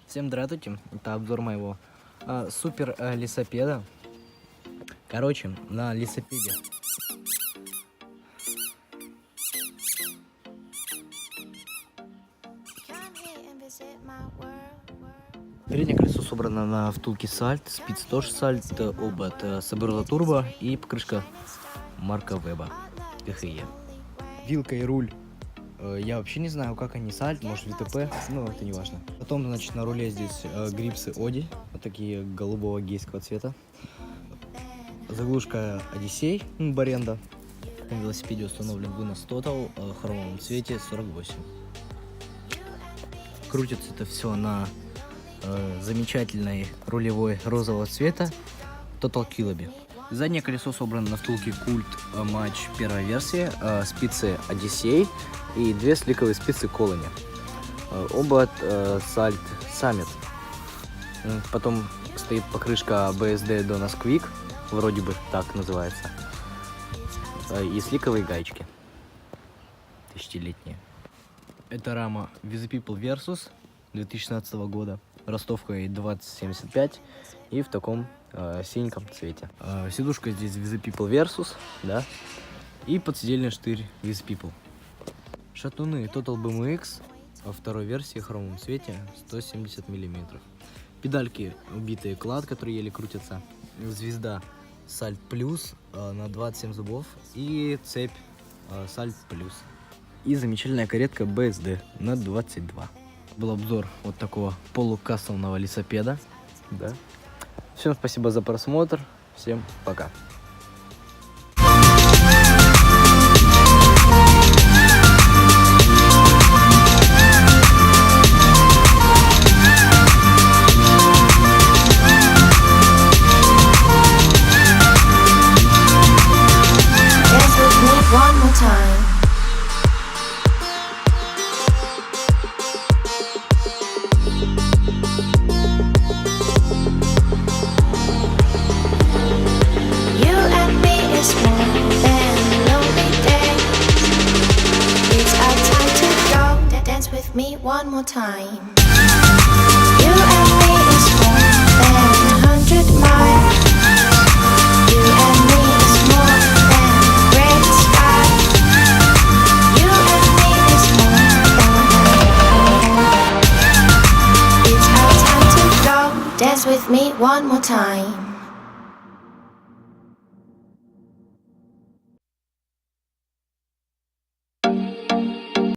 Всем здравствуйте, это обзор моего супер лесопеда. Короче, на лесопеде переднее колесо собрано на втулке Salt, спицы тоже Salt, обод Saburo Turbo и покрышка марка Веба ГХЕ. Вилка и руль. Я вообще не знаю, как они Salt, может ВТП, но это не важно. Потом, значит, на руле здесь грипсы Оди, вот такие голубого гейского цвета. Заглушка Одиссей, Баренда. На велосипеде установлен вынос Total в хромовом цвете 48. Крутится это все на замечательной рулевой розового цвета Total Kilobi. Заднее колесо собрано на втулке Cult Match первая версия, спицы Одиссей и две сликовые спицы Colony. Обод Salt Summit. Потом стоит покрышка BSD Donus Quick, вроде бы так называется, и сликовые гаечки тысячелетние. Это рама With the People Versus 2016 года, ростовкой 2075 и в таком синеньком цвете. Сидушка здесь With the People Versus, да, и подседельный штырь With the People. Шатуны Total BMX во второй версии в хромовом цвете 170 мм. Педальки убитые клад, которые еле крутятся. Звезда Salt Plus на 27 зубов и цепь Salt Plus. И замечательная каретка BSD на 22. Был обзор вот такого полукассовного лесопеда. Да. Всем спасибо за просмотр. Всем пока. One more time. You and me is more than lonely days. It's our time to go. Dance with me one more time. You and me is more than 100 miles. You and me is more than red sky. You and me is more than. It's our time to go. Dance with me one more time.